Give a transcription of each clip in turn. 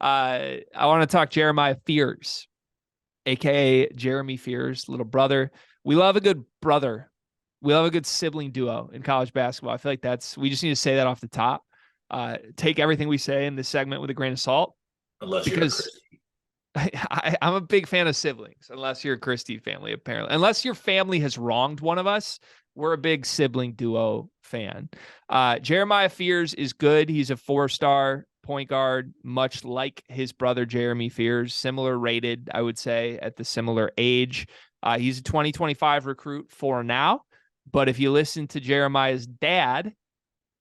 I want to talk Jeremiah Fears, aka Jeremy Fears, little brother. We love a good brother. We love a good sibling duo in college basketball. I feel like we just need to say that off the top. Take everything we say in this segment with a grain of salt unless you're a because Christian. I'm a big fan of siblings, unless you're a Christie family, apparently. Unless your family has wronged one of us, we're a big sibling duo fan. Jeremiah Fears is good. He's a 4-star point guard, much like his brother Jeremy Fears, similar rated, I would say, at the similar age. He's a 2025 recruit for now. But if you listen to Jeremiah's dad,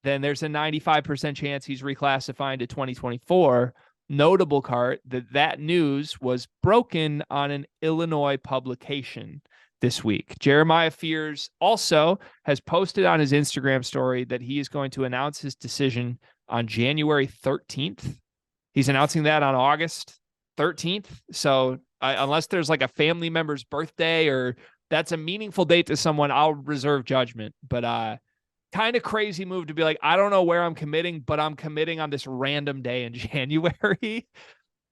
then there's a 95% chance he's reclassifying to 2024. Notable part that news was broken on an Illinois publication this week. Jeremiah Fears also has posted on his Instagram story that he is going to announce his decision on January 13th. He's announcing that on August 13th. So unless there's like a family member's birthday or that's a meaningful date to someone, I'll reserve judgment. But kind of crazy move to be like, I don't know where I'm committing, but I'm committing on this random day in January.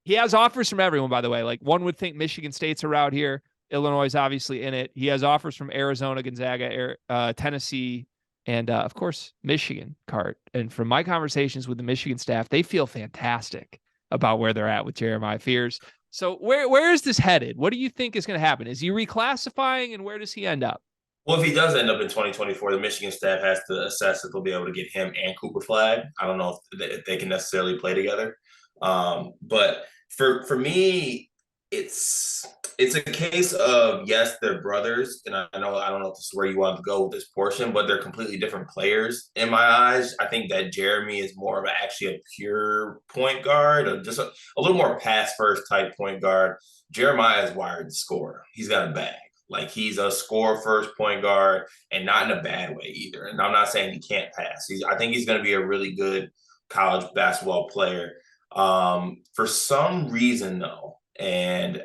He has offers from everyone, by the way. Like one would think Michigan State's around here. Illinois is obviously in it. He has offers from Arizona, Gonzaga, Tennessee, and of course, Michigan, Cart. And from my conversations with the Michigan staff, they feel fantastic about where they're at with Jeremiah Fears. So where is this headed? What do you think is going to happen? Is he reclassifying, and where does he end up? Well, if he does end up in 2024, the Michigan staff has to assess if they'll be able to get him and Cooper Flag. I don't know if they can necessarily play together. But for me, it's a case of yes, they're brothers, and I don't know if this is where you want to go with this portion, but they're completely different players in my eyes. I think that Jeremy is more of actually a pure point guard, or just a little more pass first type point guard. Jeremiah is wired to score. He's got a bag. Like he's a score first point guard and not in a bad way either. And I'm not saying he can't pass. I think he's going to be a really good college basketball player. For some reason though, and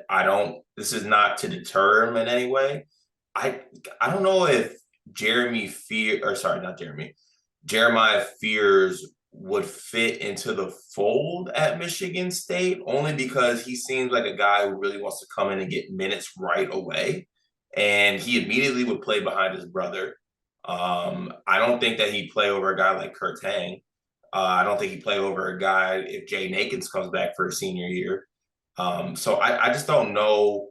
this is not to deter him in any way. I I don't know if Jeremiah Fears would fit into the fold at Michigan State only because he seems like a guy who really wants to come in and get minutes right away and he immediately would play behind his brother. I don't think that he'd play over a guy like Kurt Tang. I don't think he'd play over a guy if Jay Nakins comes back for a senior year. So I just don't know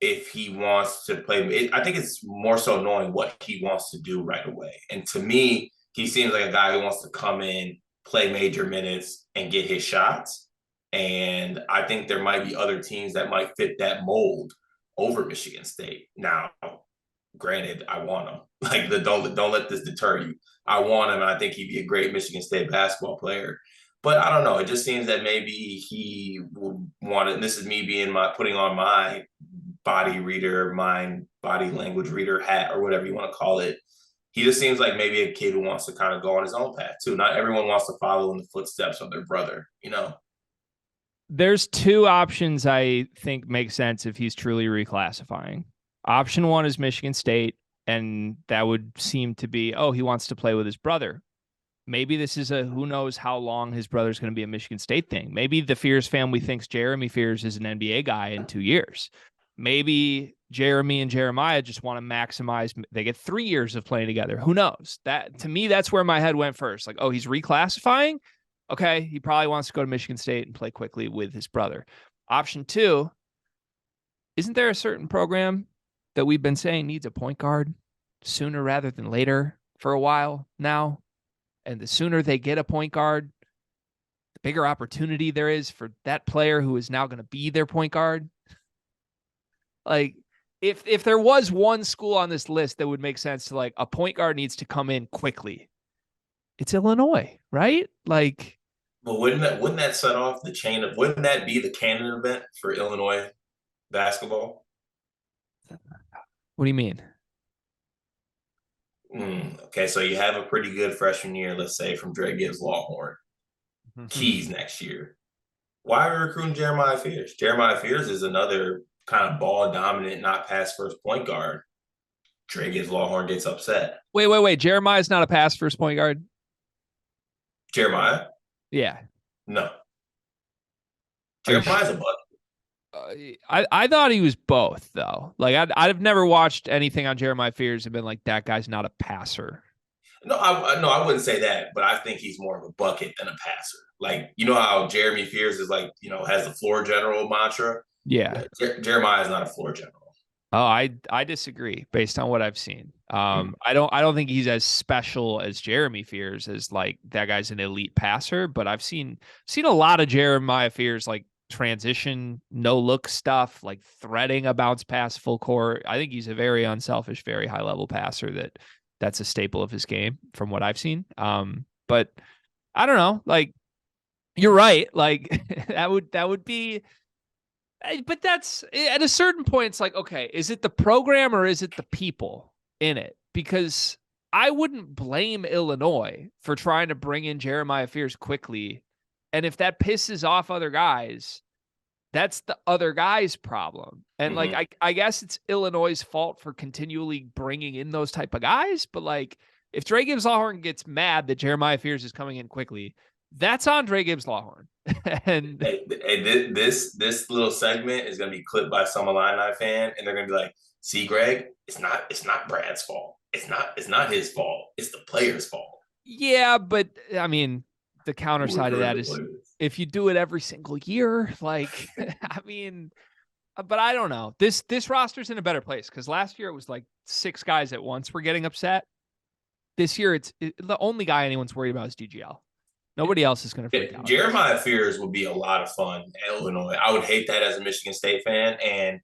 if he wants to play. I think it's more so knowing what he wants to do right away. And to me, he seems like a guy who wants to come in, play major minutes, and get his shots. And I think there might be other teams that might fit that mold over Michigan State. Now, granted, I want him. Don't let this deter you. I want him, and I think he'd be a great Michigan State basketball player. But I don't know. It just seems that maybe he would want it. And this is me putting on my body language reader hat or whatever you want to call it. He just seems like maybe a kid who wants to kind of go on his own path too. Not everyone wants to follow in the footsteps of their brother, you know? There's two options I think make sense if he's truly reclassifying. Option one is Michigan State, and that would seem to be, oh, he wants to play with his brother. Maybe this is a who knows how long his brother's going to be a Michigan State thing. Maybe the Fears family thinks Jeremy Fears is an NBA guy in 2 years. Maybe Jeremy and Jeremiah just want to maximize. They get 3 years of playing together. Who knows? That to me, that's where my head went first. Like, oh, he's reclassifying. Okay, he probably wants to go to Michigan State and play quickly with his brother. Option two, isn't there a certain program that we've been saying needs a point guard sooner rather than later for a while now? And the sooner they get a point guard, the bigger opportunity there is for that player who is now going to be their point guard. Like, if there was one school on this list that would make sense to like a point guard needs to come in quickly, it's Illinois, right? Like, But wouldn't that set off the chain of wouldn't that be the canon event for Illinois basketball? what do you mean? Okay, so you have a pretty good freshman year, let's say, from Dre Gibbs Lawhorn. Keys next year. Why are we recruiting Jeremiah Fears? Jeremiah Fears is another kind of ball dominant, not pass first point guard. Dre Gibbs Lawhorn gets upset. Wait. Jeremiah's not a pass first point guard. Jeremiah? Yeah. No. Jeremiah's a bucket. I thought he was both though. Like I've never watched anything on Jeremiah Fears and been like, that guy's not a passer. No, I wouldn't say that, but I think he's more of a bucket than a passer. Like, you know how Jeremy Fears is like, has the floor general mantra. Yeah. Jeremiah is not a floor general. Oh, I disagree based on what I've seen. I don't think he's as special as Jeremy Fears, as like that guy's an elite passer, but I've seen a lot of Jeremiah Fears like transition, no look stuff, like threading a bounce pass full court. I think he's a very unselfish, very high level passer that's a staple of his game from what I've seen. But I don't know, like you're right. Like that would be, but that's at a certain point, it's like, okay, is it the program or is it the people in it? Because I wouldn't blame Illinois for trying to bring in Jeremiah Fears quickly. And if that pisses off other guys, that's the other guy's problem. And like, I guess it's Illinois' fault for continually bringing in those type of guys. But like, if Dre Gibbs-Lawhorn gets mad that Jeremiah Fears is coming in quickly, that's on Dre Gibbs-Lawhorn. And this little segment is going to be clipped by some Illini fan, and they're going to be like, "See, Greg, it's not Brad's fault. It's not his fault. It's the player's fault." Yeah, but I mean, the counter side of that is if you do it every single year, like, I mean, but I don't know. This roster's in a better place because last year it was like 6 guys at once were getting upset. This year, the only guy anyone's worried about is DGL. Nobody else is going to freak out. Jeremiah Fears would be a lot of fun at Illinois. I would hate that as a Michigan State fan, and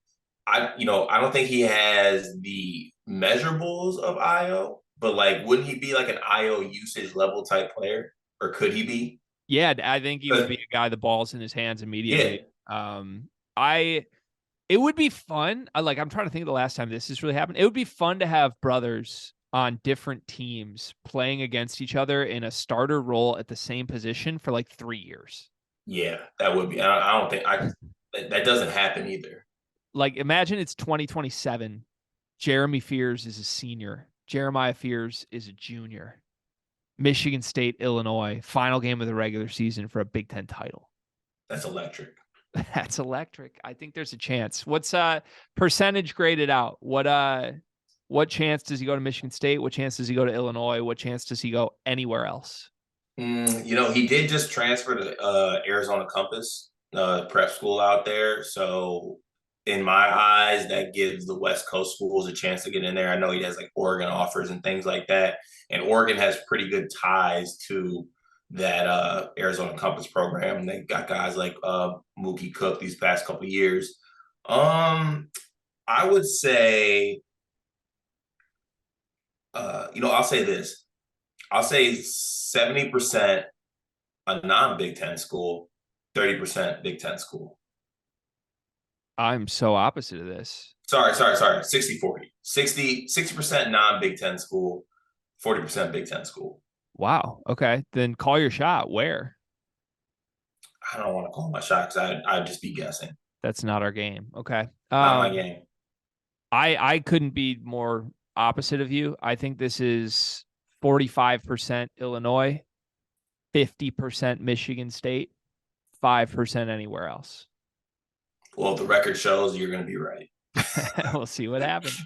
I don't think he has the measurables of Io, but like, wouldn't he be like an Io usage level type player, or could he be? Yeah, I think he would be a guy the ball's in his hands immediately. Yeah. It would be fun. I'm trying to think of the last time this has really happened. It would be fun to have brothers on different teams playing against each other in a starter role at the same position for like 3 years. Yeah, that would be. I don't think that doesn't happen either. Like, imagine it's 2027. Jeremy Fears is a senior. Jeremiah Fears is a junior. Michigan State, Illinois, final game of the regular season for a Big Ten title. That's electric. That's electric. I think there's a chance. What's percentage graded out? What chance does he go to Michigan State? What chance does he go to Illinois? What chance does he go anywhere else? He did just transfer to Arizona Compass, prep school out there. So in my eyes, that gives the West Coast schools a chance to get in there. I know he has like Oregon offers and things like that. And Oregon has pretty good ties to that Arizona Compass program. They got guys like Mookie Cook these past couple of years. I would say, I'll say this. I'll say 70% a non-Big Ten school, 30% Big Ten school. I'm so opposite of this. Sorry. 60-40. 60% non-Big Ten school, 40% Big Ten school. Wow. Okay. Then call your shot. Where? I don't want to call my shot because I'd just be guessing. That's not our game. Okay. Not my game. I couldn't be more opposite of you. I think this is 45% Illinois, 50% Michigan State, 5% anywhere else. Well, if the record shows, you're going to be right. We'll see what happens.